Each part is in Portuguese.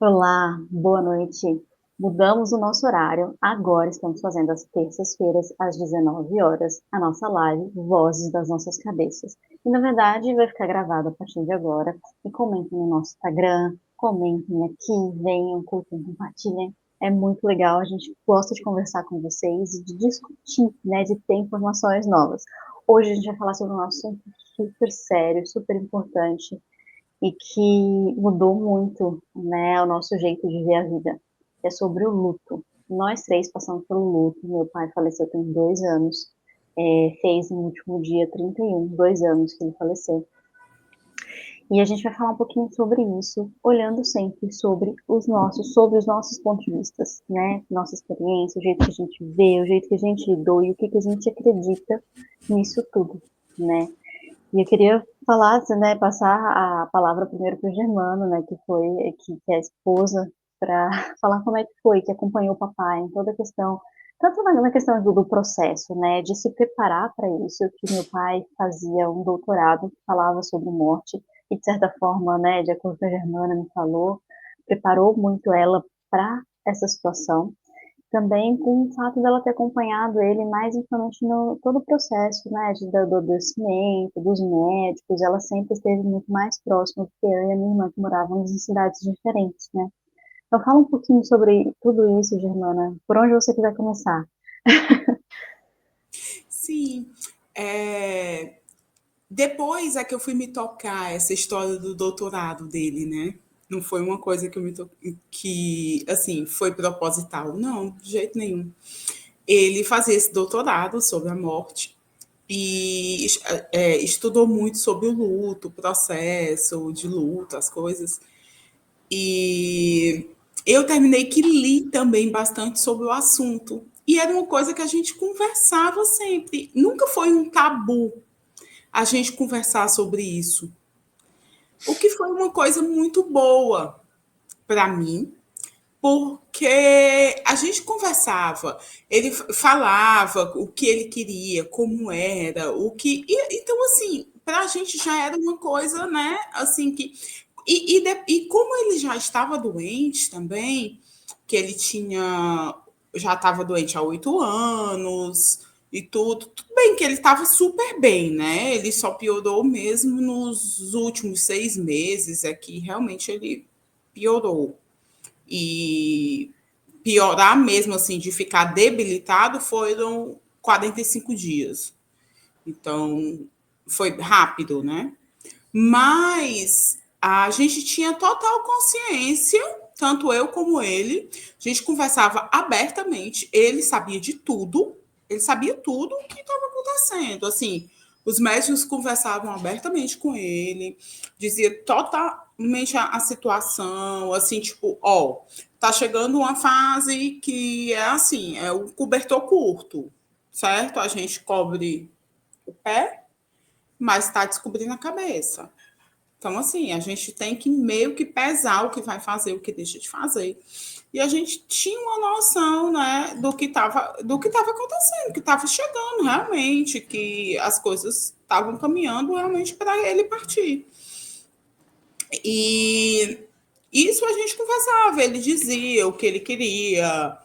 Olá, boa noite. Mudamos o nosso horário. Agora estamos fazendo às terças-feiras, às 19 horas, a nossa live Vozes das Nossas Cabeças. E, na verdade, vai ficar gravado a partir de agora. E comentem no nosso Instagram, comentem aqui, venham, curtem, compartilhem. É muito legal, a gente gosta de conversar com vocês e de discutir, né, de ter informações novas. Hoje a gente vai falar sobre um assunto super sério, super importante, e que mudou muito, né, o nosso jeito de ver a vida. É sobre o luto. Nós três passamos pelo luto. Meu pai faleceu tem 2 anos. Fez no último dia 31, 2 anos que ele faleceu. E a gente vai falar um pouquinho sobre isso, olhando sempre sobre os nossos pontos de vista, né? Nossa experiência, o jeito que a gente vê, o jeito que a gente lidou e o que a gente acredita nisso tudo, né? E eu queria falar, assim, né, passar a palavra primeiro para o Germano, né, que é a esposa, para falar como é que foi, que acompanhou o papai em toda a questão, tanto na questão do processo, né, de se preparar para isso, que meu pai fazia um doutorado que falava sobre morte, e de certa forma, né, de acordo com a Germana me falou, preparou muito ela para essa situação, também com o fato dela ter acompanhado ele mais intimamente no todo o processo, né, do adoecimento, dos médicos, ela sempre esteve muito mais próxima do que eu e a minha irmã, que morávamos em cidades diferentes, né. Então fala um pouquinho sobre tudo isso, Germana, por onde você quiser começar. Sim, depois é que eu fui me tocar essa história do doutorado dele, né? Não foi uma coisa que que assim foi proposital, não, de jeito nenhum. Ele fazia esse doutorado sobre a morte e estudou muito sobre o luto, o processo de luto, as coisas. E eu terminei que li também bastante sobre o assunto. E era uma coisa que a gente conversava sempre. Nunca foi um tabu a gente conversar sobre isso. O que foi uma coisa muito boa para mim, porque a gente conversava, ele falava o que ele queria, como era, o que. Então, assim, para a gente já era uma coisa, né? Assim, que. E como ele já estava doente também, que ele tinha. Já estava doente há 8 anos e tudo. Tudo bem que ele estava super bem, né? Ele só piorou mesmo nos últimos 6 meses, é que realmente ele piorou. E piorar mesmo, assim, de ficar debilitado, foram 45 dias. Então, foi rápido, né? Mas a gente tinha total consciência, tanto eu como ele, a gente conversava abertamente, ele sabia tudo o que estava acontecendo, assim, os médicos conversavam abertamente com ele, dizia totalmente a situação, assim, tipo, ó, tá chegando uma fase que é assim, é o cobertor curto, certo? A gente cobre o pé, mas está descobrindo a cabeça. Então, assim, a gente tem que meio que pesar o que vai fazer, o que deixa de fazer. E a gente tinha uma noção, né, do que estava acontecendo, que estava chegando realmente, que as coisas estavam caminhando realmente para ele partir. E isso a gente conversava, ele dizia o que ele queria,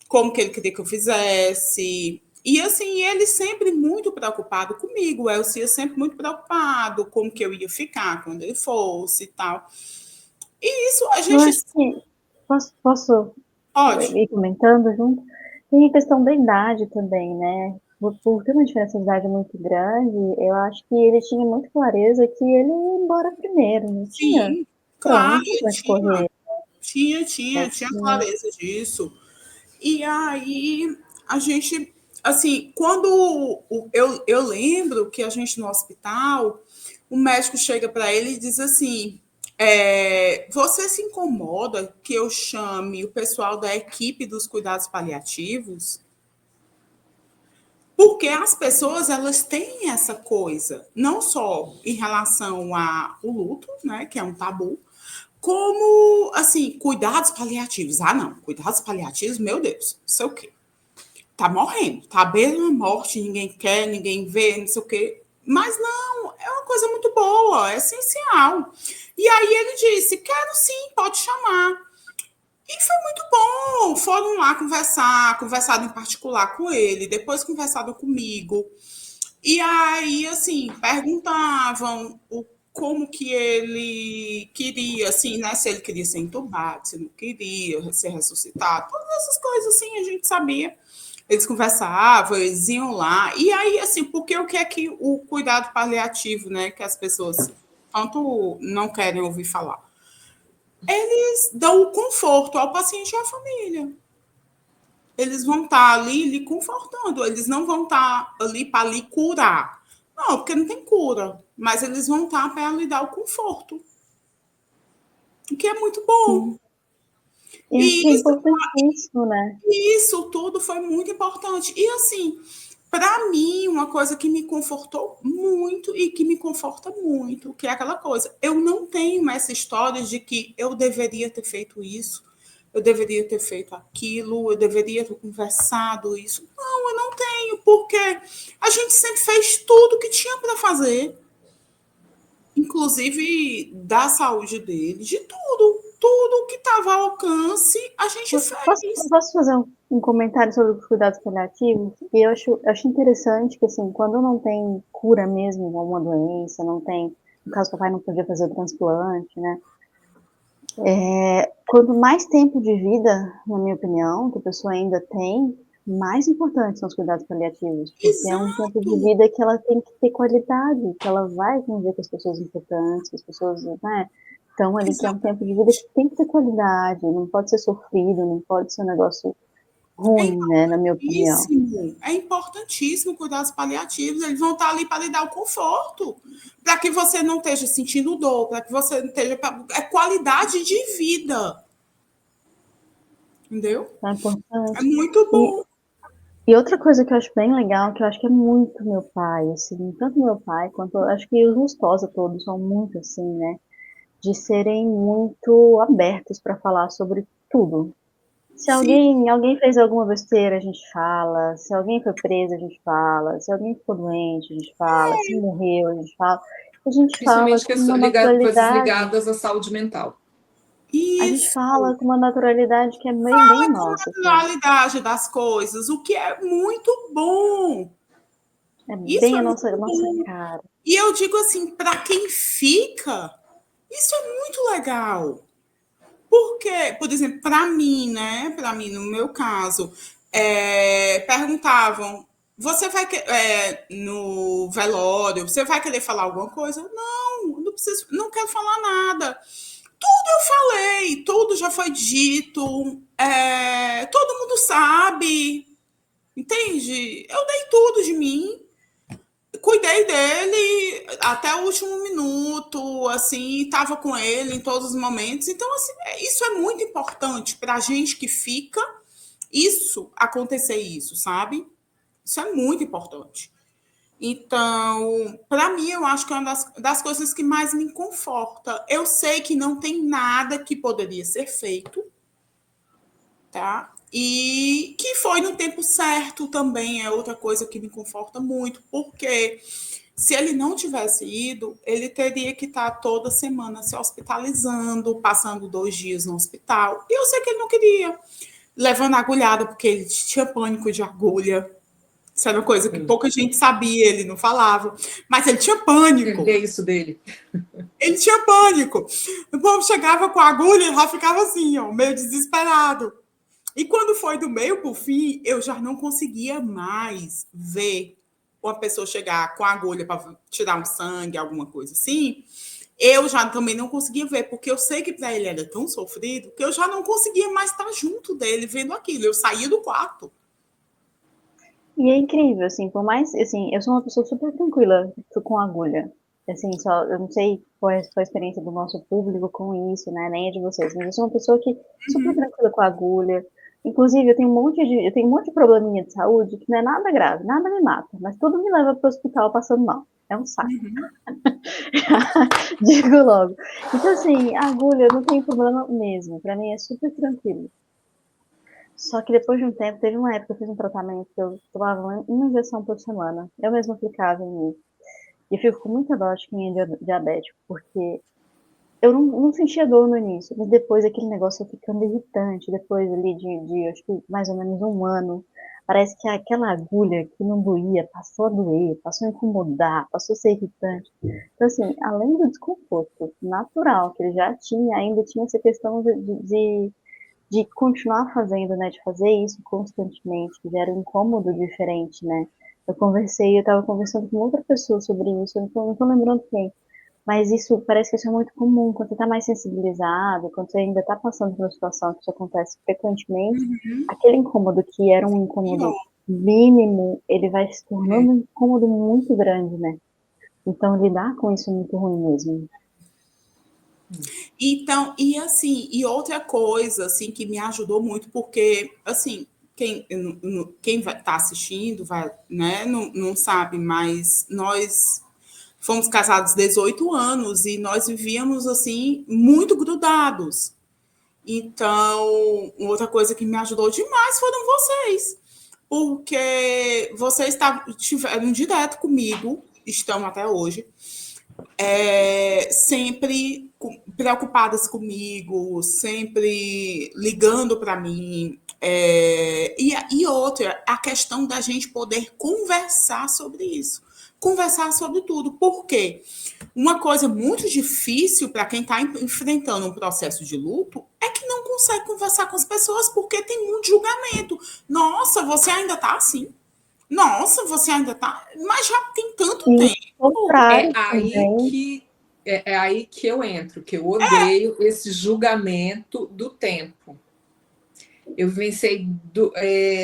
como que ele queria que eu fizesse. E assim, ele sempre muito preocupado comigo, o Elcio sempre muito preocupado como que eu ia ficar quando ele fosse e tal. E isso a Eu gente acho que posso pode. ir comentando junto? Tem a questão da idade também, né? Por ter uma diferença de idade muito grande, eu acho que ele tinha muito clareza que ele ia embora primeiro, não tinha Sim, pronto, claro, não tinha pra onde tinha, correr, tinha, né? tinha, tinha clareza disso. E aí a gente, assim, eu lembro que a gente no hospital, o médico chega para ele e diz assim: você se incomoda que eu chame o pessoal da equipe dos cuidados paliativos? Porque as pessoas elas têm essa coisa, não só em relação ao luto, né, que é um tabu, como assim, cuidados paliativos. Ah, não, cuidados paliativos, meu Deus, não sei o quê. Tá morrendo, tá à beira de uma morte, ninguém quer, ninguém vê, não sei o quê. Mas não, é uma coisa muito boa, é essencial. E aí ele disse: quero sim, pode chamar. E foi muito bom. Foram lá conversar, conversado em particular com ele, depois conversado comigo. E aí, assim, perguntavam como que ele queria, assim, né? Se ele queria ser entubado, se não queria ser ressuscitado, todas essas coisas, assim, a gente sabia. Eles conversavam, eles iam lá. E aí, assim, porque o que é que o cuidado paliativo, né? Que as pessoas tanto não querem ouvir falar. Eles dão o conforto ao paciente e à família. Eles vão estar ali lhe confortando, eles não vão estar ali para lhe curar. Não, porque não tem cura, mas eles vão estar para lhe dar o conforto, o que é muito bom. Sim. E acho que é E importantíssimo, né? isso tudo foi muito importante. E assim, para mim, uma coisa que me confortou muito e que me conforta muito, que é aquela coisa, eu não tenho essa história de que eu deveria ter feito isso, eu deveria ter feito aquilo, eu deveria ter conversado isso. Não, eu não tenho, porque a gente sempre fez tudo que tinha para fazer, inclusive da saúde dele, de tudo. Tudo que estava ao alcance, a gente fez. Posso fazer um comentário sobre os cuidados paliativos? E eu acho interessante que, assim, quando não tem cura mesmo de uma doença, não tem, no caso, o papai não podia fazer o transplante, né? Quanto mais tempo de vida, na minha opinião, que a pessoa ainda tem, mais importantes são os cuidados paliativos, porque é um tempo de Exato. vida que ela tem que ter qualidade, que ela vai conviver com as pessoas importantes, com as pessoas, né? Então, ali que é um tempo de vida que Exatamente. tem que ter qualidade, não pode ser sofrido, não pode ser um negócio É ruim, né, na minha opinião. é importantíssimo cuidados paliativos. Eles vão estar ali para lhe dar o conforto, para que você não esteja sentindo dor, para que você não esteja. É qualidade de vida, entendeu? É É importante. muito E, bom. e outra coisa que eu acho bem legal, que eu acho que é muito meu pai, assim, tanto meu pai quanto acho que os Lustosa todos são muito assim, né? De serem muito abertos para falar sobre tudo. Se Sim, alguém fez alguma besteira, a gente fala. Se alguém foi preso, a gente fala. Se alguém ficou doente, a gente fala. Se morreu, a gente fala. A gente fala Principalmente com uma coisas naturalidade. ligadas à saúde mental. A gente isso. fala com uma naturalidade que é bem, bem Com nossa, assim. naturalidade das coisas, o que é muito bom. É Isso bem é a muito nossa bom. cara. E eu digo assim, para quem fica, isso é muito legal. Porque, por exemplo, para mim, né? Para mim, no meu caso, perguntavam: você vai no velório, você vai querer falar alguma coisa? Não, não preciso, não quero falar nada. Tudo eu falei, tudo já foi dito, todo mundo sabe, entende? Eu dei tudo de mim, cuidei dele até o último minuto, assim, estava com ele em todos os momentos. Então, assim, isso é muito importante para a gente que fica, isso acontecer isso, sabe? Isso é muito importante. Então, para mim, eu acho que é uma das coisas que mais me conforta. Eu sei que não tem nada que poderia ser feito, tá? E que foi no tempo certo também é outra coisa que me conforta muito, porque se ele não tivesse ido, ele teria que estar toda semana se hospitalizando, passando 2 dias no hospital. E eu sei que ele não queria, levando agulhada, porque ele tinha pânico de agulha. Isso era uma coisa que Sim. pouca gente sabia, ele não falava. Mas ele tinha Perder pânico. isso dele. Ele tinha pânico. O povo chegava com a agulha e já ficava assim, ó, meio desesperado. E quando foi do meio para o fim, eu já não conseguia mais ver uma pessoa chegar com a agulha para tirar um sangue, alguma coisa assim. Eu já também não conseguia ver, porque eu sei que para ele era tão sofrido que eu já não conseguia mais estar junto dele vendo aquilo. Eu saía do quarto. E é incrível, assim, por mais, assim, eu sou uma pessoa super tranquila com agulha. Assim, só, eu não sei qual a experiência do nosso público com isso, né, nem a de vocês, mas eu sou uma pessoa que super tranquila com agulha. Inclusive, eu tenho um monte de probleminha de saúde que não é nada grave, nada me mata, mas tudo me leva para o hospital passando mal. É um saco. Digo logo. Então, assim, a agulha não tem problema mesmo. Pra mim é super tranquilo. Só que depois de um tempo, teve uma época que eu fiz um tratamento que eu tomava uma injeção por semana. Eu mesma aplicava em mim. E eu fico com muita dó de quem é diabético, porque eu não sentia dor no início, mas depois aquele negócio foi ficando irritante, depois ali de acho que mais ou menos um ano, parece que aquela agulha que não doía passou a doer, passou a incomodar, passou a ser irritante. Então, assim, além do desconforto natural que ele já tinha, ainda tinha essa questão de continuar fazendo, né, de fazer isso constantemente, que gera um incômodo diferente, né. Eu estava conversando com outra pessoa sobre isso, eu não tô lembrando quem, mas isso parece que isso é muito comum, quando você está mais sensibilizado, quando você ainda está passando por uma situação que isso acontece frequentemente, aquele incômodo que era um incômodo Pior. mínimo, ele vai se tornando um incômodo muito grande, né. Então lidar com isso é muito ruim mesmo. Então, e assim, e outra coisa assim que me ajudou muito, porque assim, quem vai estar assistindo vai, né, não sabe, mas nós fomos casados 18 anos e nós vivíamos assim muito grudados. Então, outra coisa que me ajudou demais foram vocês, porque vocês estiveram direto comigo, estão até hoje, sempre preocupadas comigo, sempre ligando para mim. E outra, a questão da gente poder conversar sobre isso. Conversar sobre tudo. Por quê? Uma coisa muito difícil para quem está enfrentando um processo de luto é que não consegue conversar com as pessoas porque tem muito julgamento. Nossa, você ainda está assim? Nossa, você ainda está. Mas já tem tanto E tempo. o É contrário aí também. que é aí que eu entro, que eu odeio esse julgamento do tempo. Eu vivenciei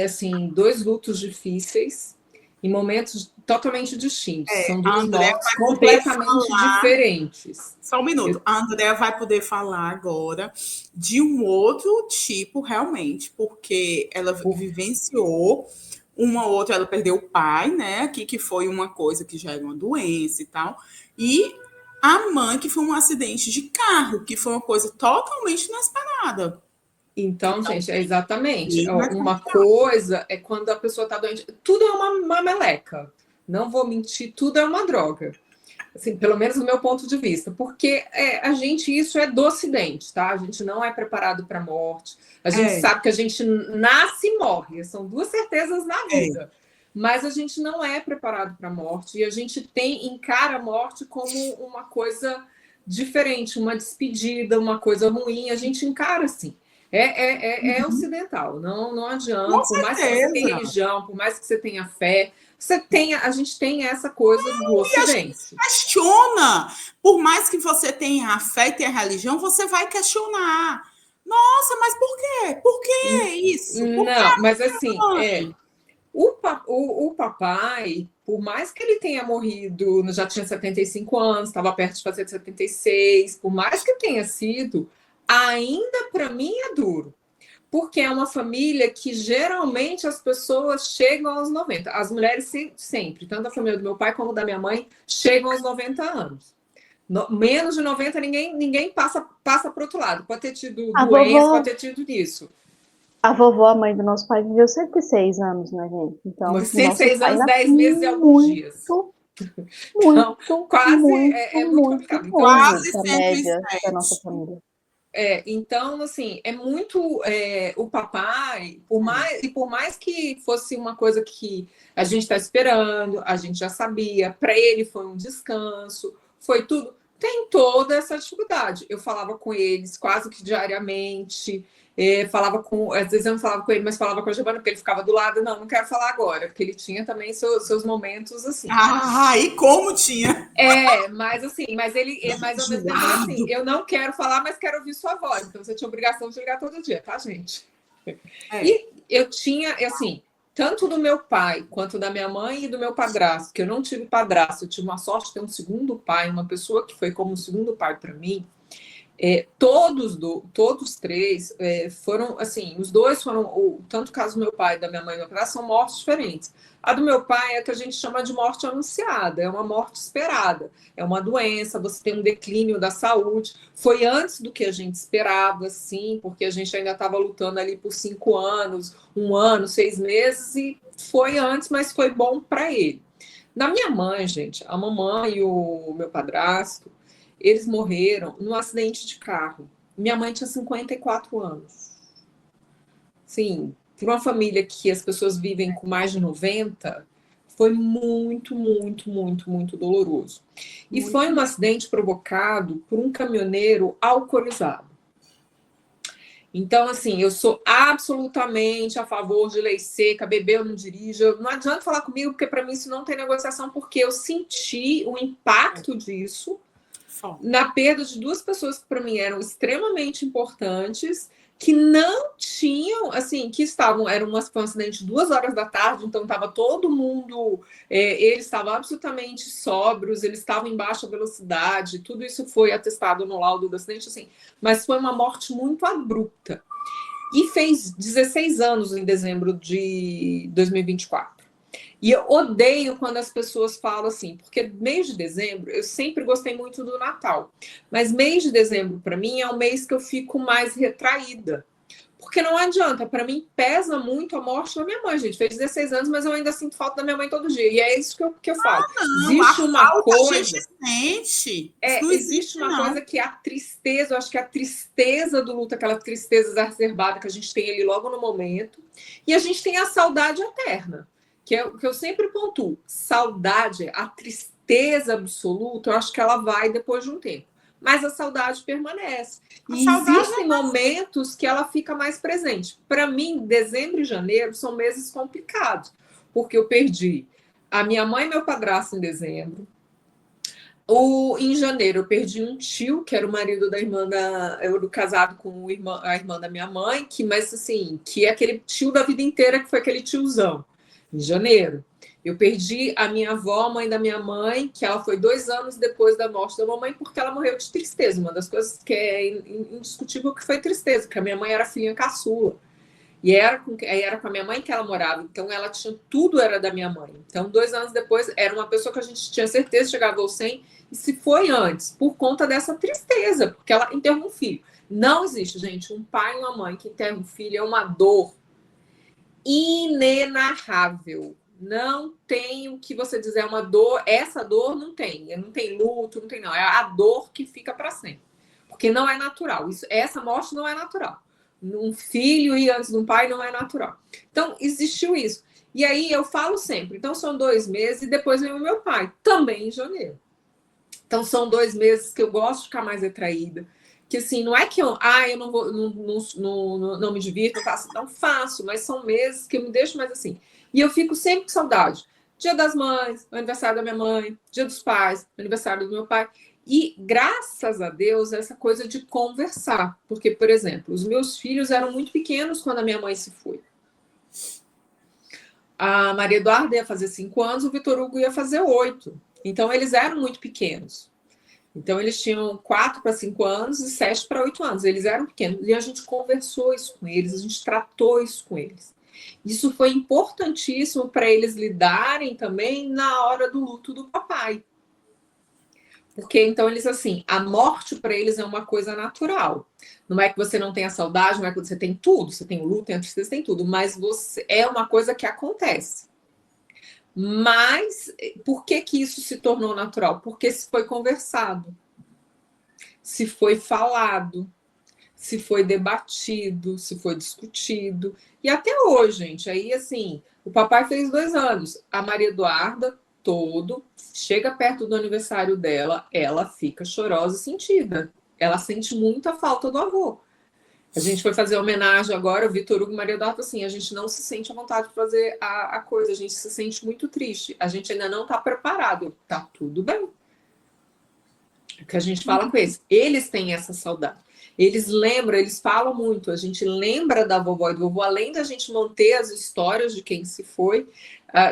assim, 2 lutos difíceis em momentos totalmente distintos. São A 2 Andrea mortes vai poder completamente falar. diferentes. Só um minuto. A Andrea vai poder falar agora de um outro tipo, realmente, porque ela vivenciou uma outra, ela perdeu o pai, né? Aqui que foi uma coisa que já era uma doença e tal. E a mãe, que foi um acidente de carro, que foi uma coisa totalmente inesperada. Então, gente, é exatamente. Bem mais Uma complicado. coisa é quando a pessoa está doente. Tudo é uma meleca. Não vou mentir, tudo é uma droga. Assim, pelo menos do meu ponto de vista, porque a gente, isso é do Ocidente, tá? A gente não é preparado para a morte, a gente É, sabe que a gente nasce e morre, são 2 certezas na é. vida, mas a gente não é preparado para a morte e a gente encara a morte como uma coisa diferente, uma despedida, uma coisa ruim, a gente encara assim. É ocidental, não Com adianta, por mais que você tenha certeza. religião, por mais que você tenha fé, a gente tem essa coisa do E a gente Ocidente. questiona. Por mais que você tenha a fé e tenha a religião, você vai questionar. Nossa, mas por quê? Por que isso? Por que Não, mas a assim, mãe? o papai, por mais que ele tenha morrido, já tinha 75 anos, estava perto de fazer 76, por mais que tenha sido, ainda para mim é duro. Porque é uma família que geralmente as pessoas chegam aos 90. As mulheres sempre, tanto a família do meu pai como da minha mãe, chegam aos 90 anos. Menos de 90, ninguém passa para o outro lado. Pode ter tido A doença, vovó pode ter tido isso. A vovó, a mãe do nosso pai, viveu 106 anos, né, gente? Então, o nosso 106 pai anos, ainda 10 meses e alguns dias. muito, Então, muito, quase muito, muito muito complicado. Então, novo Quase para a média da nossa 107. família. Então, assim, é muito o papai, por mais que fosse uma coisa que a gente está esperando, a gente já sabia, para ele foi um descanso, foi tudo. Tem toda essa dificuldade. Eu falava com eles quase que diariamente, às vezes eu não falava com ele, mas falava com a Giovana, porque ele ficava do lado, não quero falar agora, porque ele tinha também seus momentos assim. Ah, e como tinha? Mas assim, mas ao mesmo tempo era assim, Enjoado. eu não quero falar, mas quero ouvir sua voz. Então você tinha obrigação de ligar todo dia, tá, gente? É. E eu tinha, assim, tanto do meu pai quanto da minha mãe e do meu padrasto, que eu não tive padrasto, eu tive uma sorte de ter um segundo pai, uma pessoa que foi como um segundo pai para mim. Todos 3 foram assim, os 2 foram, tanto o caso do meu pai e da minha mãe, são mortes diferentes. A do meu pai é que a gente chama de morte anunciada, é uma morte esperada, é uma doença, você tem um declínio da saúde. Foi antes do que a gente esperava, sim, porque a gente ainda estava lutando ali por 5 anos, 1 ano, 6 meses, e foi antes, mas foi bom para ele. Na minha mãe, gente, a mamãe e o meu padrasto, eles morreram num acidente de carro. Minha mãe tinha 54 anos. Sim, para uma família que as pessoas vivem com mais de 90, foi muito, muito, muito, muito doloroso. E Muito. foi um acidente provocado por um caminhoneiro alcoolizado. Então, assim, eu sou absolutamente a favor de lei seca, beber ou não dirija. Não adianta falar comigo, porque para mim isso não tem negociação, porque eu senti o impacto disso na perda de duas pessoas que para mim eram extremamente importantes, que não tinham, assim, que estavam, era um acidente 2 horas da tarde, então estava todo mundo, eles estavam absolutamente sóbrios, eles estavam em baixa velocidade, tudo isso foi atestado no laudo do acidente, assim, mas foi uma morte muito abrupta. E fez 16 anos em dezembro de 2024. E eu odeio quando as pessoas falam assim, porque mês de dezembro, eu sempre gostei muito do Natal, mas mês de dezembro, para mim, é o mês que eu fico mais retraída. Porque não adianta, para mim pesa muito a morte da minha mãe, gente. Fez 16 anos, mas eu ainda sinto falta da minha mãe todo dia. E é isso que eu falo. Não, existe uma coisa. A gente sente. Existe uma coisa que é a tristeza, eu acho que é a tristeza do luto, aquela tristeza exacerbada que a gente tem ali logo no momento. E a gente tem a saudade eterna, que é o que eu sempre pontuo. Saudade, a tristeza absoluta, eu acho que ela vai depois de um tempo. Mas a saudade permanece. E existem momentos que ela fica mais presente. Para mim, dezembro e janeiro são meses complicados, porque eu perdi a minha mãe e meu padrasto em dezembro. Em janeiro, eu perdi um tio, que era o marido da irmã eu casado com a irmã da minha mãe, mas assim, que é aquele tio da vida inteira, que foi aquele tiozão. Em janeiro. Eu perdi a minha avó, mãe da minha mãe, que ela foi 2 anos depois da morte da mamãe, porque ela morreu de tristeza. Uma das coisas que é indiscutível que foi tristeza, porque a minha mãe era filha caçula. E era com a minha mãe que ela morava. Então, ela tinha tudo era da minha mãe. Então, 2 anos depois, era uma pessoa que a gente tinha certeza que chegava ao 100, e se foi antes, por conta dessa tristeza, porque ela enterrou um filho. Não existe, gente, um pai e uma mãe que enterra um filho, é uma dor inenarrável. Não tem o que você dizer, é uma dor, essa dor não tem luto, não tem não, é a dor que fica para sempre, porque não é natural, essa morte não é natural, um filho ir antes de um pai não é natural, então existiu isso, e aí eu falo sempre, então são 2 meses e depois vem o meu pai, também em janeiro, então são 2 meses que eu gosto de ficar mais retraída, que assim, não é que eu não vou, não me divirto, não faço, mas são meses que eu me deixo mais assim. E eu fico sempre com saudade. Dia das Mães, aniversário da minha mãe, Dia dos Pais, aniversário do meu pai. E graças a Deus, essa coisa de conversar. Porque, por exemplo, os meus filhos eram muito pequenos quando a minha mãe se foi. A Maria Eduarda ia fazer 5 anos, o Vitor Hugo ia fazer 8. Então, eles eram muito pequenos. Então, eles tinham 4 para 5 anos e 7 para 8 anos. Eles eram pequenos. E a gente conversou isso com eles, a gente tratou isso com eles. Isso foi importantíssimo para eles lidarem também na hora do luto do papai. Porque, então, eles, assim, a morte para eles é uma coisa natural. Não é que você não tenha saudade, não é que você tem tudo. Você tem o luto, tem a tristeza, tem tudo. Mas é uma coisa que acontece. Mas por que isso se tornou natural? Porque se foi conversado, se foi falado, se foi debatido, se foi discutido. E até hoje, gente, aí assim, o papai fez 2 anos, a Maria Eduarda chega perto do aniversário dela, ela fica chorosa e sentida. Ela sente muita falta do avô. A gente foi fazer homenagem agora, o Vitor Hugo e Maria Eduarda, assim, a gente não se sente à vontade de fazer a coisa, a gente se sente muito triste, a gente ainda não está preparado, tá tudo bem. O que a gente fala com eles têm essa saudade. Eles lembram, eles falam muito, a gente lembra da vovó e do vovô, além da gente manter as histórias de quem se foi,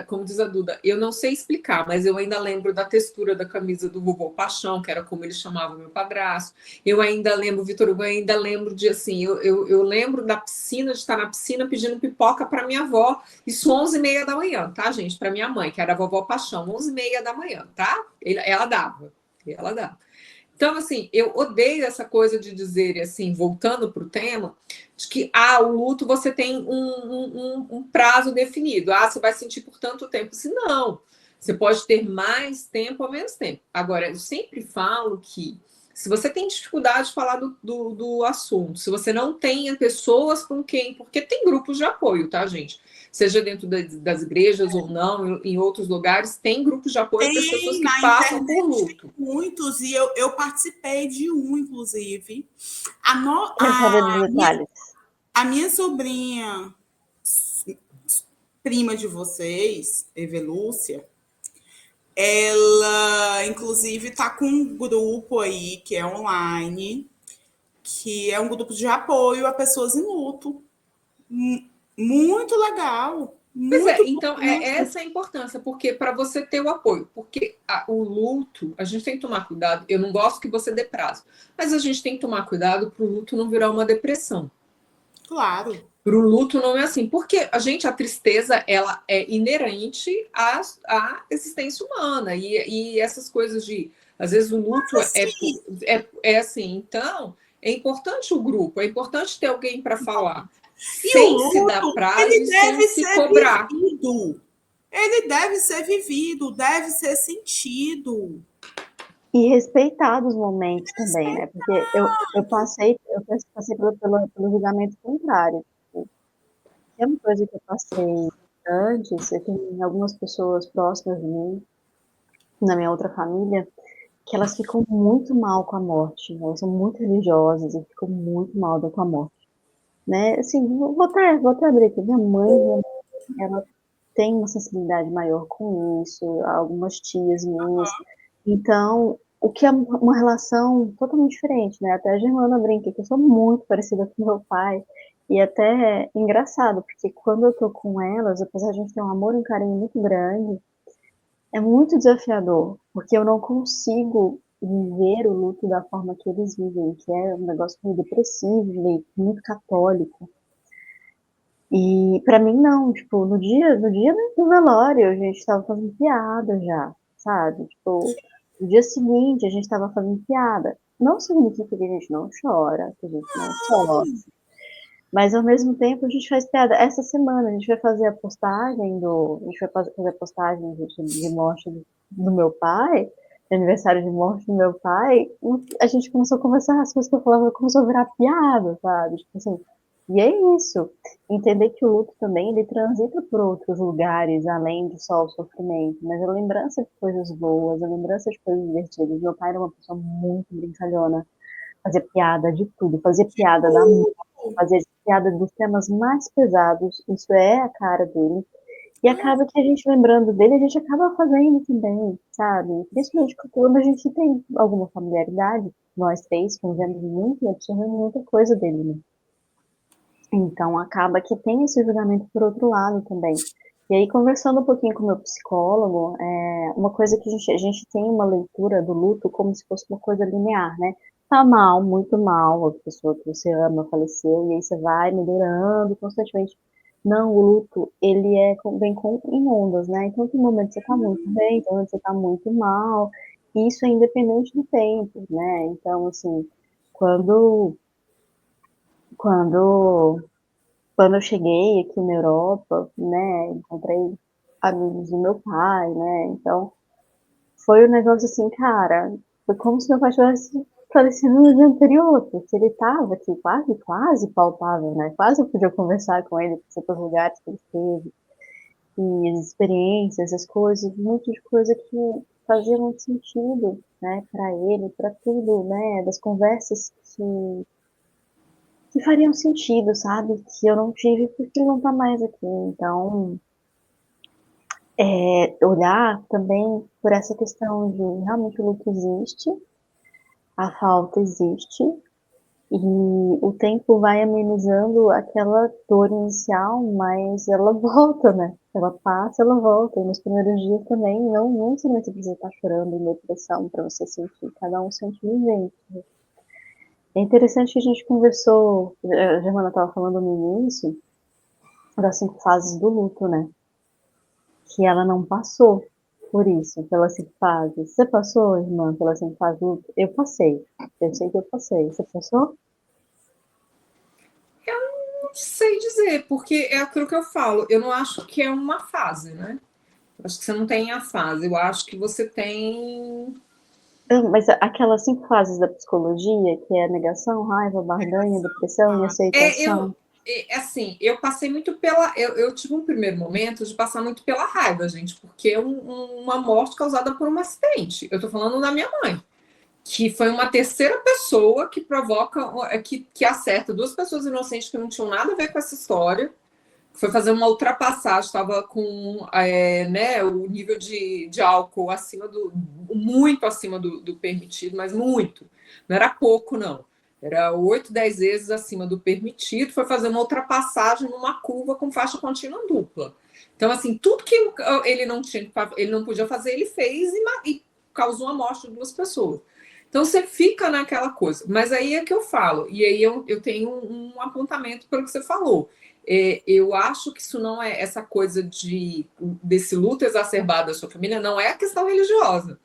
como diz a Duda, eu não sei explicar, mas eu ainda lembro da textura da camisa do vovô Paixão, que era como ele chamava o meu padrasto, eu ainda lembro, Vitor Hugo, eu ainda lembro de assim, eu lembro da piscina, de estar na piscina pedindo pipoca para minha avó, isso 11h30 da manhã, tá, gente? Para minha mãe, que era a vovó Paixão, 11h30 da manhã, tá? Ela dava. Então, assim, eu odeio essa coisa de dizer, assim, voltando para o tema, de que, o luto você tem um prazo definido. Você vai sentir por tanto tempo. Se não, você pode ter mais tempo ou menos tempo. Agora, eu sempre falo que Se você tem dificuldade de falar do assunto, se você não tem pessoas com quem... Porque tem grupos de apoio, tá, gente? Seja dentro das igrejas ou não, em outros lugares, tem grupos de apoio para as pessoas que na passam por internet tem luto. muitos, e eu participei de um, inclusive. Quero saber dos detalhes. A minha sobrinha, prima de vocês, Evelúcia, ela, inclusive, está com um grupo aí que é online, que é um grupo de apoio a pessoas em luto. Muito legal. Pois é, Muito então bom. essa é a importância, porque para você ter o apoio, porque o luto, a gente tem que tomar cuidado. Eu não gosto que você dê prazo, mas a gente tem que tomar cuidado para o luto não virar uma depressão. Claro. Para o luto não é assim, porque a tristeza ela é inerente à existência humana e essas coisas de, às vezes o luto é assim. Então é importante o grupo, é importante ter alguém para falar, sem se dar prazo e sem se cobrar. Vivido. Ele deve ser vivido, deve ser sentido. E respeitar os momentos também, né? Porque eu passei pelo julgamento contrário. É uma coisa que eu passei antes, eu tenho algumas pessoas próximas de mim, na minha outra família, que elas ficam muito mal com a morte, né? Elas são muito religiosas e ficam muito mal com a morte, né? Assim, vou até abrir aqui. Minha mãe, ela tem uma sensibilidade maior com isso, algumas tias minhas. Então, o que é uma relação totalmente diferente, né? Até a Germana brinca que eu sou muito parecida com meu pai. E até é engraçado, porque quando eu tô com elas, apesar de a gente ter um amor e um carinho muito grande, é muito desafiador, porque eu não consigo viver o luto da forma que eles vivem, que é um negócio meio depressivo, muito católico. E pra mim não, tipo, no dia do velório, a gente tava fazendo piada já, sabe? Tipo, no dia seguinte a gente tava fazendo piada. Não significa que a gente não chora, que a gente não sofre. Mas ao mesmo tempo a gente faz piada. Essa semana a gente vai fazer a postagem A gente vai fazer a postagem de morte do meu pai, de aniversário de morte do meu pai. E a gente começou a conversar, as coisas que eu falava começou a virar piada, sabe? Tipo assim. E é isso. Entender que o luto também ele transita por outros lugares, além de só o sofrimento. Mas a lembrança de coisas boas, a lembrança de coisas divertidas. Meu pai era uma pessoa muito brincalhona. Fazia piada de tudo. Fazia piada da música, fazia piada dos temas mais pesados. Isso é a cara dele. E acaba que a gente lembrando dele, a gente acaba fazendo também, sabe? Principalmente quando a gente tem alguma familiaridade, nós três convivemos muito e absorvemos muita coisa dele, né? Então, acaba que tem esse julgamento por outro lado também. E aí, conversando um pouquinho com o meu psicólogo, uma coisa que a gente tem uma leitura do luto como se fosse uma coisa linear, né? Tá mal, muito mal, a pessoa que você ama faleceu, e aí você vai melhorando constantemente. Não, o luto, ele vem em ondas, né? Então, tem momentos que você tá muito bem, tem momentos que você tá muito mal, e isso é independente do tempo, né? Então, assim, quando quando, quando eu cheguei aqui na Europa, né, encontrei amigos do meu pai, né, então foi um negócio assim, cara, foi como se meu pai tivesse falecido no dia anterior, porque ele tava aqui quase palpável, né, quase eu podia conversar com ele, por os lugares que ele esteve, e as experiências, as coisas, muito de coisa que fazia muito sentido, né, para ele, para tudo, né, das conversas que fariam sentido, sabe? Que eu não tive porque ele não tá mais aqui. Então, olhar também por essa questão de realmente o luto existe, a falta existe, e o tempo vai amenizando aquela dor inicial, mas ela volta, né? Ela passa, ela volta. E nos primeiros dias também, não necessariamente precisa estar chorando em depressão para você sentir. Cada um sente de um jeito. É interessante que a gente conversou, a Germana estava falando no início, das 5 fases do luto, né? Que ela não passou por isso, pelas 5 fases. Você passou, irmã, pelas 5 fases do luto? Eu passei. Eu sei que eu passei. Você passou? Não sei dizer, porque é aquilo que eu falo. Eu não acho que é uma fase, né? Eu acho que você não tem a fase. Eu acho que você tem Mas aquelas 5 fases da psicologia, que é negação, raiva, barganha, depressão e aceitação. Assim, eu passei muito pela. Eu tive um primeiro momento de passar muito pela raiva, gente, porque é uma morte causada por um acidente. Eu tô falando da minha mãe, que foi uma terceira pessoa que provoca, que acerta duas pessoas inocentes que não tinham nada a ver com essa história. Foi fazer uma ultrapassagem, estava com né, o nível de álcool muito acima do permitido, mas muito. Não era pouco, não. Era 8, 10 vezes acima do permitido. Foi fazer uma ultrapassagem numa curva com faixa contínua dupla. Então, assim, tudo que ele não podia fazer, ele fez e causou a morte de duas pessoas. Então, você fica naquela coisa. Mas aí é que eu falo, e aí eu tenho um apontamento pelo que você falou. Eu acho que isso não é essa coisa desse luto exacerbado da sua família, não é a questão religiosa.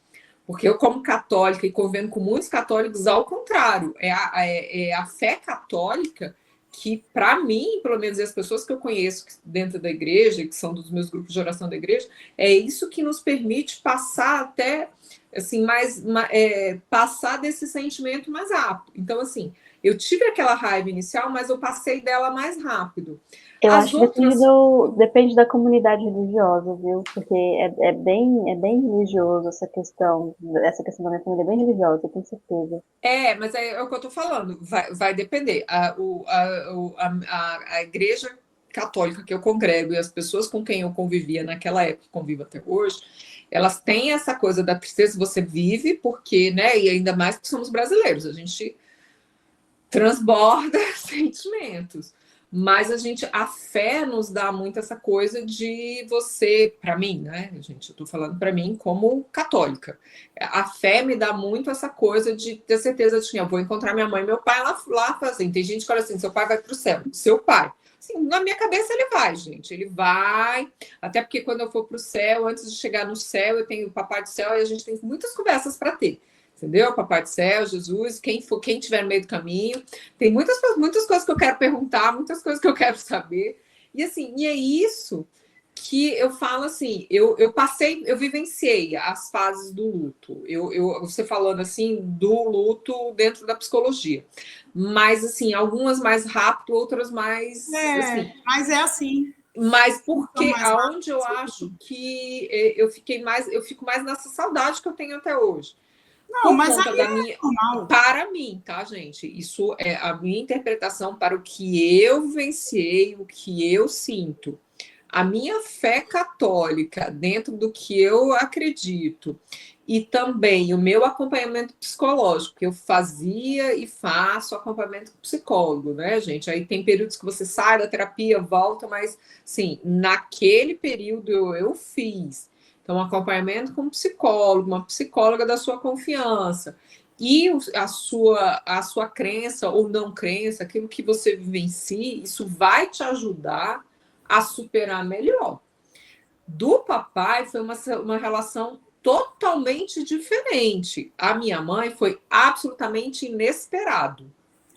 Porque eu, como católica e convivendo com muitos católicos, ao contrário, é a fé católica que, para mim, pelo menos as pessoas que eu conheço dentro da igreja, que são dos meus grupos de oração da igreja, é isso que nos permite passar até, assim, passar desse sentimento mais rápido. Então, assim, eu tive aquela raiva inicial, mas eu passei dela mais rápido. Eu acho que depende da comunidade religiosa, viu? Porque é bem religioso essa questão da minha família é bem religiosa, eu tenho certeza. Mas é o que eu tô falando, vai depender. A igreja católica que eu congrego e as pessoas com quem eu convivia naquela época, convivo até hoje, elas têm essa coisa da tristeza, você vive, porque, né, e ainda mais que somos brasileiros, a gente transborda sentimentos. Mas a fé nos dá muito essa coisa de você, para mim, né, gente, eu tô falando para mim como católica. A fé me dá muito essa coisa de ter certeza de que eu vou encontrar minha mãe e meu pai lá assim. Tem gente que fala assim, seu pai vai pro céu. Seu pai. Assim, na minha cabeça ele vai, gente. Ele vai. Até porque quando eu for pro céu, antes de chegar no céu, eu tenho o Papai do Céu e a gente tem muitas conversas para ter. Entendeu? Papai do Céu, Jesus, quem tiver no meio do caminho. Tem muitas coisas que eu quero perguntar, muitas coisas que eu quero saber. E assim, e é isso que eu falo assim, eu vivenciei as fases do luto. Você falando assim do luto dentro da psicologia. Mas assim, algumas mais rápido, outras mais. Assim, mas é assim. Mas porque aonde eu acho que eu fico mais nessa saudade que eu tenho até hoje. Não, mas conta da minha, para mim, tá, gente? Isso é a minha interpretação para o que eu vivenciei, o que eu sinto. A minha fé católica, dentro do que eu acredito, e também o meu acompanhamento psicológico, que eu fazia e faço acompanhamento com psicólogo, né, gente? Aí tem períodos que você sai da terapia, volta, mas, sim, naquele período eu fiz. Então, acompanhamento com um psicólogo, uma psicóloga da sua confiança. E a sua crença ou não crença, aquilo que você vivencia, isso vai te ajudar a superar melhor. Do papai foi uma relação totalmente diferente. A minha mãe foi absolutamente inesperado.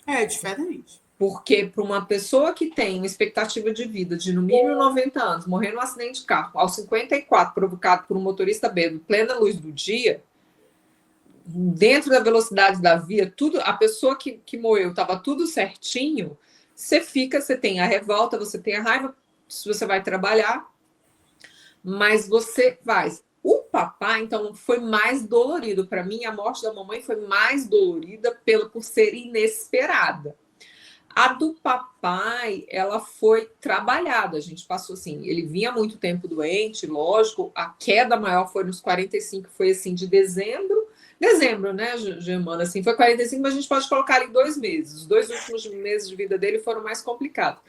É diferente. Porque para uma pessoa que tem uma expectativa de vida de no mínimo 90 anos, morrer num acidente de carro aos 54, provocado por um motorista bêbado, plena luz do dia, dentro da velocidade da via, tudo, a pessoa que morreu estava tudo certinho, você tem a revolta, você tem a raiva, se você vai trabalhar, mas você faz. O papai, então, foi mais dolorido. Para mim, a morte da mamãe foi mais dolorida por ser inesperada. A do papai, ela foi trabalhada. A gente passou assim, ele vinha muito tempo doente, lógico, a queda maior foi nos 45, foi assim, de dezembro, né, Germana? Assim, foi 45, mas a gente pode colocar ali 2 meses. Os 2 últimos meses de vida dele foram mais complicados.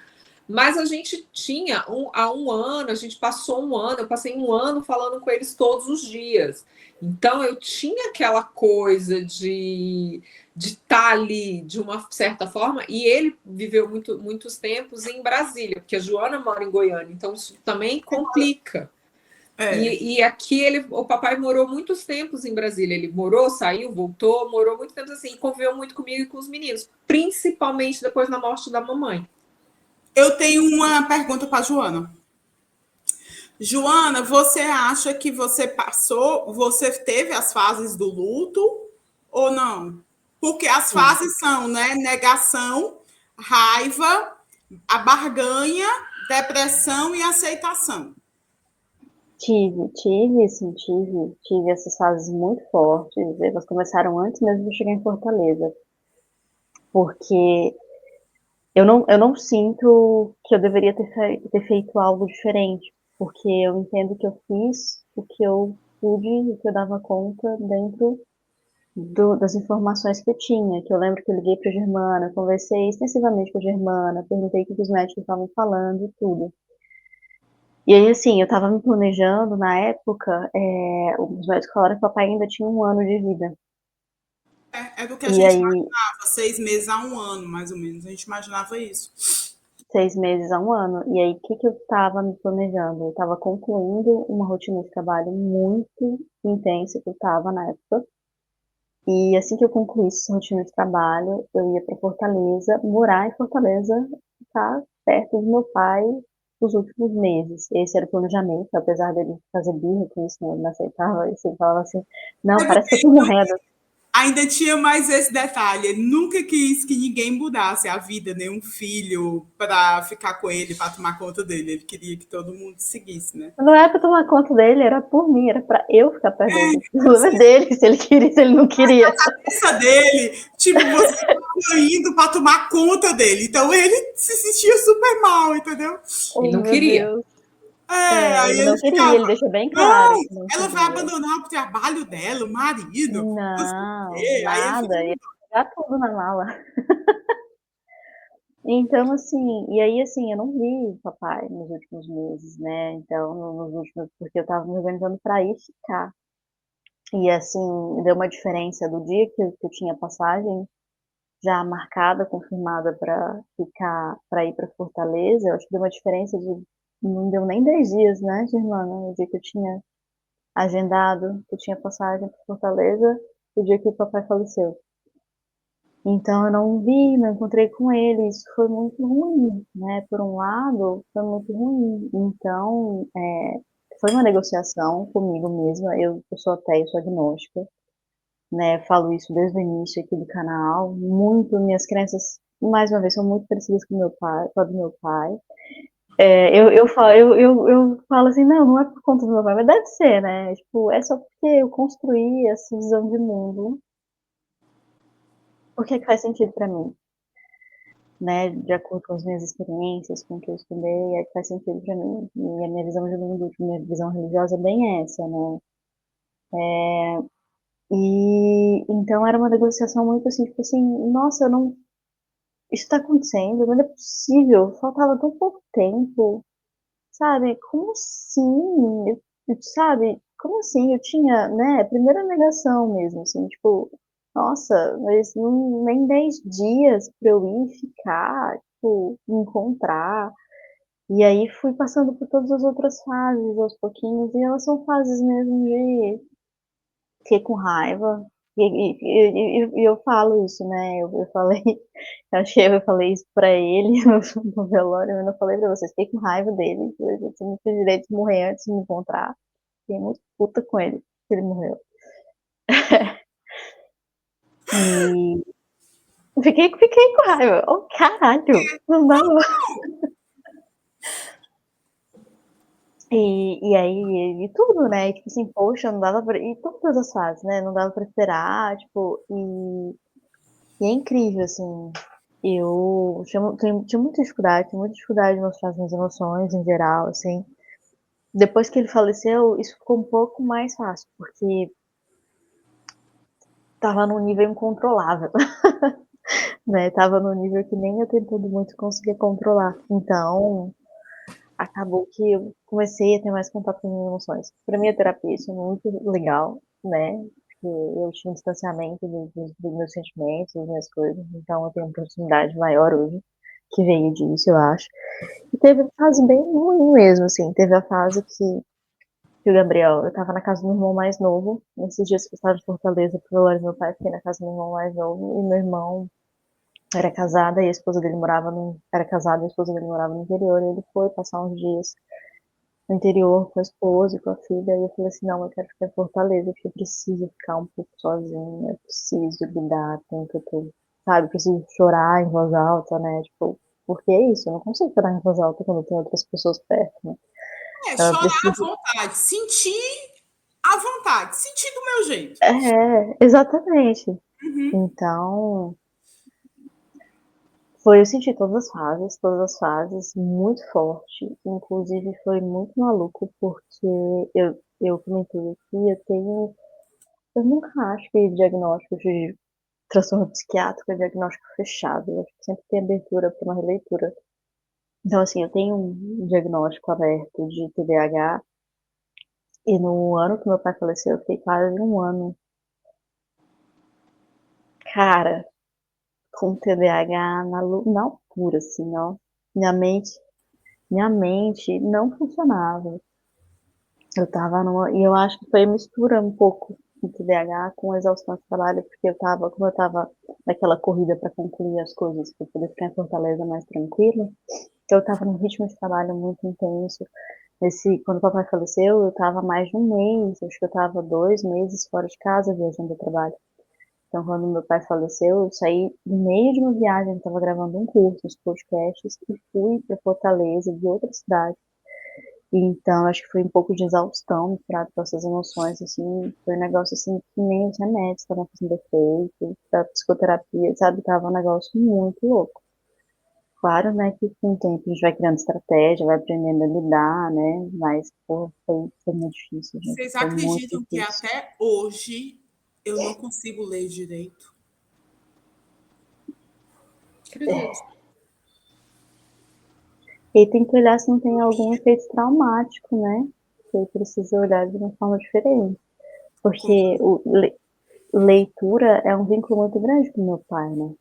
Mas a gente tinha, há um ano, a gente passou um ano, eu passei um ano falando com eles todos os dias. Então, eu tinha aquela coisa de estar ali, de uma certa forma, e ele viveu muitos tempos em Brasília, porque a Joana mora em Goiânia, então isso também complica. E aqui o papai morou muitos tempos em Brasília. Ele morou, saiu, voltou, morou muito tempo assim, e conviveu muito comigo e com os meninos, principalmente depois da morte da mamãe. Eu tenho uma pergunta para a Joana. Joana, você acha que você teve as fases do luto ou não? Porque as fases são, né? Negação, raiva, a barganha, depressão e aceitação. Tive essas fases muito fortes. Elas começaram antes mesmo de eu chegar em Fortaleza, porque eu não sinto que eu deveria ter feito algo diferente, porque eu entendo que eu fiz o que eu pude, o que eu dava conta dentro das informações que eu tinha, que eu lembro que eu liguei para a Germana, conversei extensivamente com a Germana, perguntei o que os médicos estavam falando e tudo. E aí, assim, eu estava me planejando, na época, os médicos falaram que o papai ainda tinha 1 ano de vida. É do que a E gente aí, imaginava, 6 meses a 1 ano, mais ou menos. A gente imaginava isso. 6 meses a 1 ano. E aí, o que que eu estava me planejando? Eu estava concluindo uma rotina de trabalho muito intensa que eu estava na época. E assim que eu concluísse essa rotina de trabalho, eu ia para Fortaleza, morar em Fortaleza, ficar perto do meu pai os últimos meses. Esse era o planejamento, apesar dele fazer birra com isso, né? Ele não aceitava isso. Ele falava assim: não, É parece porque que eu tô morrendo. ainda tinha mais esse detalhe. Ele nunca quis que ninguém mudasse a vida, nenhum filho, para ficar com ele, para tomar conta dele. Ele queria que todo mundo seguisse, né? Não era pra tomar conta dele, era por mim, era pra eu ficar perto dele. O problema é dele, se ele queria, se ele não queria. Cabeça dele, tipo, você estava indo para tomar conta dele. Então ele se sentia super mal, entendeu? Ele Oh, não meu queria. Deus. Aí Ele ele não queria, ficava, ele deixou bem claro não, que não ela vai queria. abandonar o trabalho dela, o marido, não sei o Não, quê. Aí ele nada, ficava, ia pegar tudo na mala. Então, assim, e aí, assim, eu não vi o papai nos últimos meses, né? Então, nos últimos, porque eu tava me organizando pra ir ficar. E, assim, deu uma diferença do dia que eu tinha passagem já marcada, confirmada pra ficar, pra ir pra Fortaleza. Eu acho que deu uma diferença de, não deu nem 10 dias, né, Germana? O dia que eu tinha agendado, que eu tinha passagem pra Fortaleza, o dia que o papai faleceu. Então eu não vi, não encontrei com ele, isso foi muito ruim, né? Por um lado, foi muito ruim. Então, foi uma negociação comigo mesma. Eu sou ateia, eu sou agnóstica, né? Falo isso desde o início aqui do canal. Muito, minhas crenças, mais uma vez, são muito parecidas com meu pai, com a do meu pai. Eu falo assim, não, não é por conta do meu pai, mas deve ser, né? Tipo, é só porque eu construí essa visão de mundo, porque é que faz sentido pra mim, né, de acordo com as minhas experiências, com o que eu estudei, é que faz sentido para mim. E a minha visão de mundo, minha visão religiosa é bem essa, né? E então era uma negociação muito assim, tipo assim, nossa, eu não, isso está acontecendo, não é possível, faltava tão pouco tempo, sabe? Como assim? Sabe? Como assim? Eu tinha, né? Primeira negação mesmo, assim, tipo, nossa, mas não, nem 10 dias pra eu ir ficar, tipo, me encontrar. E aí fui passando por todas as outras fases aos pouquinhos, e elas são fases mesmo de fiquei com raiva. E eu falo isso, né? Eu falei, eu acho que eu falei isso pra ele no velório, eu não falei pra vocês, fiquei com raiva dele. Eu não tive direito de morrer antes de me encontrar. Fiquei muito puta com ele, que ele morreu. E fiquei com raiva. Oh, caralho, não dava. E aí, e tudo, né? E, tipo assim, poxa, não dava pra. E todas as fases, né? Não dava pra esperar, tipo, e é incrível, assim. Eu tinha muita dificuldade de mostrar as minhas emoções em geral, assim. Depois que ele faleceu, isso ficou um pouco mais fácil, porque tava num nível incontrolável, né? Tava num nível que nem eu tentando muito conseguia controlar. Então, acabou que eu comecei a ter mais contato com as minhas emoções. Para mim, a terapia isso é muito legal, né? Porque eu tinha um distanciamento dos meus sentimentos, das minhas coisas, então eu tenho uma proximidade maior hoje, que veio disso, eu acho. E teve uma fase bem ruim mesmo, assim. Teve a fase que o Gabriel, eu tava na casa do meu irmão mais novo, nesses dias que eu estava de Fortaleza pro velório do meu pai, fiquei na casa do meu irmão mais novo, e meu irmão era casada e a esposa dele morava no, era casada e a esposa dele morava no interior, e ele foi passar uns dias no interior com a esposa e com a filha. E eu falei assim, não, eu quero ficar em Fortaleza, porque eu preciso ficar um pouco sozinha, eu preciso lidar com o que eu tô, sabe, eu preciso chorar em voz alta, né? Tipo, porque é isso, eu não consigo chorar em voz alta quando tem outras pessoas perto, né? É, Então eu chorar à preciso. vontade, sentir à vontade, sentir do meu jeito. É, exatamente. Uhum. Então, foi, eu senti todas as fases, muito forte. Inclusive, foi muito maluco, porque eu comentei aqui, eu nunca acho que diagnóstico de transtorno psiquiátrico é diagnóstico fechado. Eu acho que sempre tem abertura para uma releitura. Então, assim, eu tenho um diagnóstico aberto de TDAH, e no ano que meu pai faleceu, eu fiquei quase um ano, cara, com TDAH na loucura, assim, ó. Minha mente, minha mente não funcionava. Eu tava numa, e eu acho que foi mistura um pouco de TDAH com exaustão de trabalho, porque como eu tava naquela corrida para concluir as coisas, para poder ficar em Fortaleza mais tranquila, então eu tava num ritmo de trabalho muito intenso. Quando o papai faleceu, eu tava mais de um mês, acho que eu tava 2 meses fora de casa viajando de trabalho. Então, quando meu pai faleceu, eu saí no meio de uma viagem, eu estava gravando um curso, uns podcasts, e fui para Fortaleza, de outra cidade. Então, acho que foi um pouco de exaustão misturado com essas emoções, assim, foi um negócio assim que nem os remédios estavam fazendo efeito, a psicoterapia, sabe, tava um negócio muito louco. Claro, né, que com o tempo a gente vai criando estratégia, vai aprendendo a lidar, né, mas, pô, foi muito difícil, gente, Vocês foi muito acreditam que difícil. até hoje eu não consigo ler direito? Acredito. E aí tem que olhar se não tem algum efeito traumático, né, que aí precisa olhar de uma forma diferente, porque leitura é um vínculo muito grande com meu pai, né.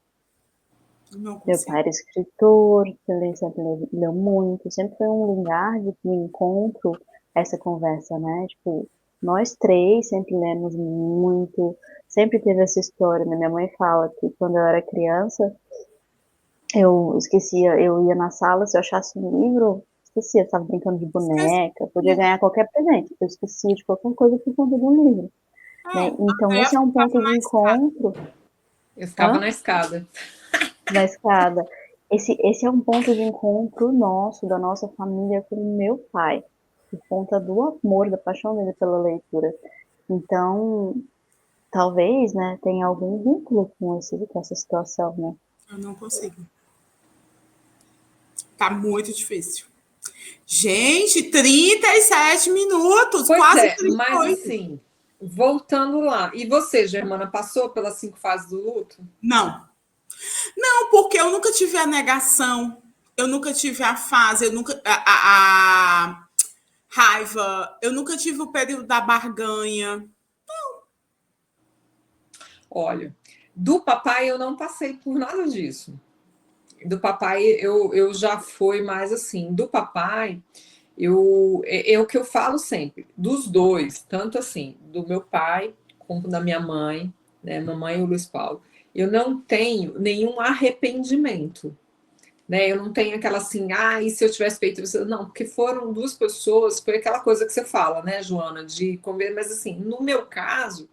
Não Meu consigo. pai era escritor, ele sempre leu muito, sempre foi um lugar de encontro essa conversa, né? Tipo, nós três sempre lemos muito, sempre teve essa história, né? Minha mãe fala que quando eu era criança, eu esquecia, eu ia na sala, se eu achasse um livro, esquecia, estava brincando de Esqueci. boneca, podia ganhar qualquer presente, eu esquecia de qualquer coisa por conta de um livro, né? Então Até esse é um ponto de na escada. encontro. Eu ficava Hã? na escada. Na escada. Esse é um ponto de encontro nosso, da nossa família, com o meu pai, por conta do amor, da paixão dele pela leitura. Então, talvez, né, tenha algum vínculo com essa situação, né? Eu não consigo. Tá muito difícil. Gente, 37 minutos, Pois quase é, mas 38. assim, voltando lá. E você, Germana, passou pelas 5 fases do luto? Não. Não, porque eu nunca tive a negação, eu nunca tive a fase, eu nunca a raiva, eu nunca tive o período da barganha. Olha, do papai eu não passei por nada disso. Do papai eu já fui mais assim. Do papai, é o que eu falo sempre, dos dois, tanto assim, do meu pai como da minha mãe, né, mamãe e o Luiz Paulo, eu não tenho nenhum arrependimento, né? Eu não tenho aquela assim, e se eu tivesse feito isso? Não, porque foram duas pessoas, foi aquela coisa que você fala, né, Joana, de conviver, mas assim, no meu caso,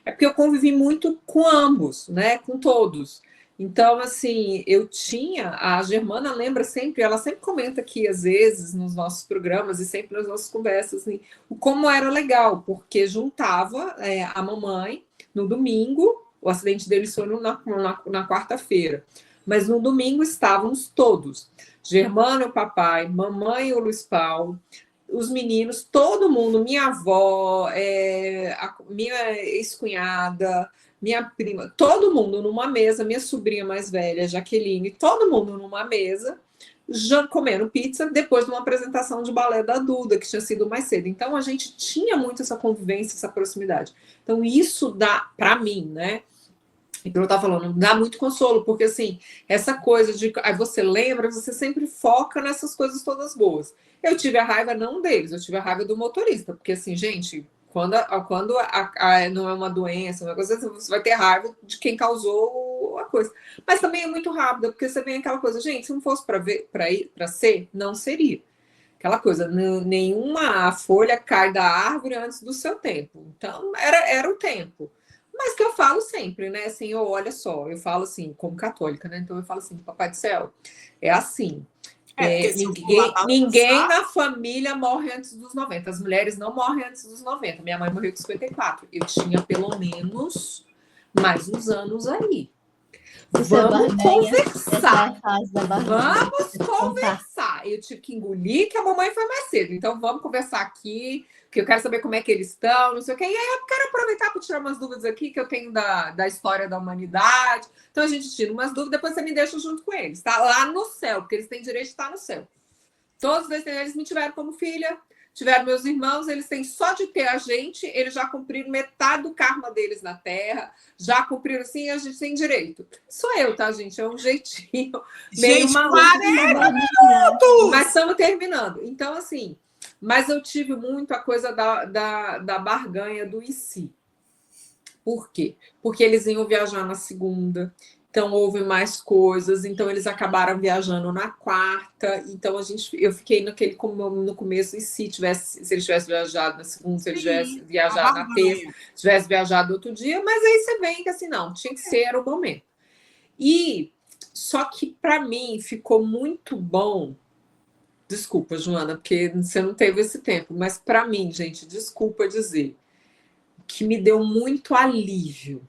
é porque eu convivi muito com ambos, né, com todos. Então, assim, eu tinha, a Germana lembra sempre, ela sempre comenta aqui, às vezes, nos nossos programas e sempre nas nossas conversas, assim, o como era legal, porque juntava a mamãe no domingo, o acidente deles foi na quarta-feira, mas no domingo estávamos todos, Germana, o papai, mamãe e o Luiz Paulo, os meninos, todo mundo, minha avó, minha ex-cunhada, minha prima, todo mundo numa mesa, minha sobrinha mais velha, Jaqueline, todo mundo numa mesa, já comendo pizza depois de uma apresentação de balé da Duda, que tinha sido mais cedo. Então a gente tinha muito essa convivência, essa proximidade. Então isso dá para mim, né? Então eu estava falando, dá muito consolo, porque assim, essa coisa de aí você lembra, você sempre foca nessas coisas todas boas. Eu tive a raiva não deles, eu tive a raiva do motorista, porque assim, gente, não é uma doença, uma coisa, você vai ter raiva de quem causou a coisa. Mas também é muito rápida, porque você vem aquela coisa, gente, se não fosse para ver, para ir, para ser, não seria. aquela coisa, nenhuma folha cai da árvore antes do seu tempo. Então, era o tempo. Mas que eu falo sempre, né? Senhor, olha só, eu falo assim, como católica, né? Então eu falo assim, Papai do Céu, é assim. Ninguém na família morre antes dos 90. As mulheres não morrem antes dos 90. Minha mãe morreu com 54. Eu tinha pelo menos mais uns anos aí. Vamos conversar. Vamos conversar. Eu tive que engolir que a mamãe foi mais cedo. Então vamos conversar aqui, que eu quero saber como é que eles estão, não sei o quê. E aí eu quero aproveitar para tirar umas dúvidas aqui que eu tenho da história da humanidade. Então a gente tira umas dúvidas, depois você me deixa junto com eles, tá? Lá no céu, porque eles têm direito de estar no céu. Todos eles me tiveram como filha, tiveram meus irmãos, eles têm só de ter a gente, eles já cumpriram metade do karma deles na Terra, já cumpriram assim, e a gente tem direito. Sou eu, tá, gente? É um jeitinho meio maluco. 40 minutos! Mas estamos terminando. Então, assim, mas eu tive muito a coisa da barganha do e se. Por quê? Porque eles iam viajar na segunda, então houve mais coisas, então eles acabaram viajando na quarta, então eu fiquei no começo, e se eles tivessem viajado na segunda, se eles tivessem viajado na terça, tivesse viajado outro dia, mas aí você vem que assim, não, tinha que ser, era o momento. E só que para mim ficou muito bom. Desculpa, Joana, porque você não teve esse tempo, mas para mim, gente, desculpa dizer, que me deu muito alívio,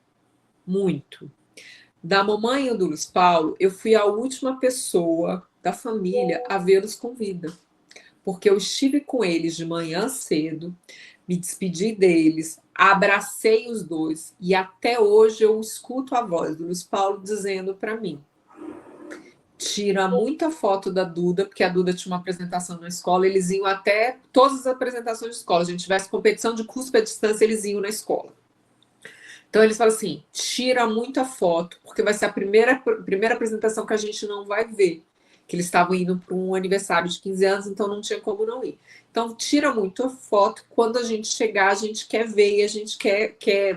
muito. Da mamãe e do Luiz Paulo, eu fui a última pessoa da família a vê-los com vida. Porque eu estive com eles de manhã cedo, me despedi deles, abracei os dois e até hoje eu escuto a voz do Luiz Paulo dizendo para mim: tira muita foto da Duda, porque a Duda tinha uma apresentação na escola, eles iam até todas as apresentações de escola. Se a gente tivesse competição de cuspe à distância, eles iam na escola. Então eles falam assim, tira muita foto, porque vai ser a primeira apresentação que a gente não vai ver. Que eles estavam indo para um aniversário de 15 anos, então não tinha como não ir. Então tira muita foto, quando a gente chegar, a gente quer ver e a gente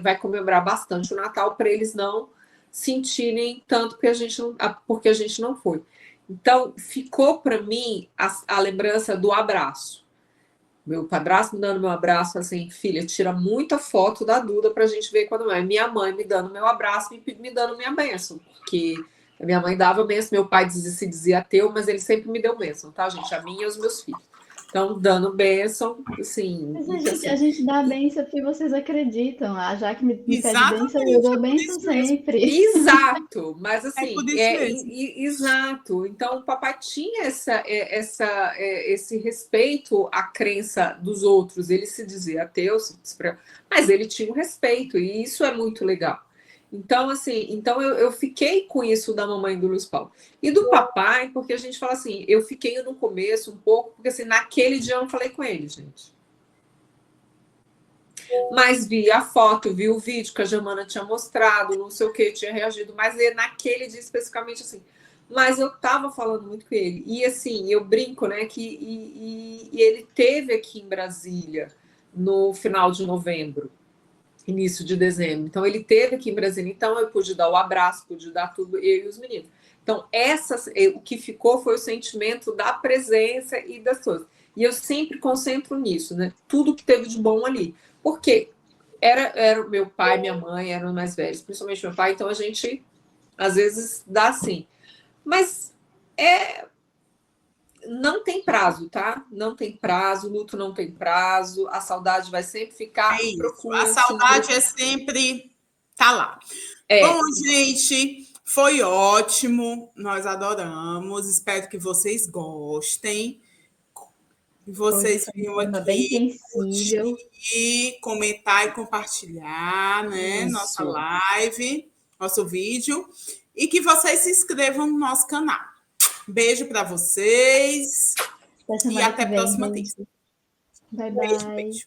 vai comemorar bastante o Natal para eles não sentirem tanto porque a gente não foi. Então, ficou para mim a lembrança do abraço. Meu padrasto me dando meu abraço, assim, filha, tira muita foto da Duda para a gente ver quando é. Minha mãe me dando meu abraço, me dando minha bênção, porque a minha mãe dava bênção, meu pai se dizia ateu, mas ele sempre me deu bênção, tá, gente? A minha e os meus filhos. Então, dando bênção, assim... Mas a gente dá bênção porque vocês acreditam. A Jaque me pede bênção e eu dou bênção sempre. Exato, mas assim, exato. Então, o papai tinha esse respeito à crença dos outros. Ele se dizia ateu, mas ele tinha o respeito, e isso é muito legal. Então, assim, eu fiquei com isso da mamãe do Luiz Paulo. E do papai, porque a gente fala assim, eu fiquei no começo um pouco, porque assim, naquele dia eu não falei com ele, gente. Mas vi a foto, vi o vídeo que a Germana tinha mostrado, não sei o que, tinha reagido, mas naquele dia especificamente assim. Mas eu tava falando muito com ele. E assim, eu brinco, né, que ele teve aqui em Brasília no final de novembro. Início de dezembro. Então, ele teve aqui em Brasília. Então, eu pude dar o abraço, pude dar tudo, eu e os meninos. Então, o que ficou foi o sentimento da presença e das coisas. E eu sempre concentro nisso, né? Tudo que teve de bom ali. Porque era o meu pai, minha mãe, eram mais velhos, principalmente meu pai, então a gente, às vezes, dá assim. Mas não tem prazo, tá? Não tem prazo, o luto não tem prazo, a saudade vai sempre ficar. A saudade é sempre tá lá. Bom, gente, foi ótimo, nós adoramos, espero que vocês gostem. Vocês vinham aqui curtir, comentar e compartilhar, né? Nossa live, nosso vídeo, e que vocês se inscrevam no nosso canal. Beijo para vocês e até a próxima terça. Bye, bye. Beijo.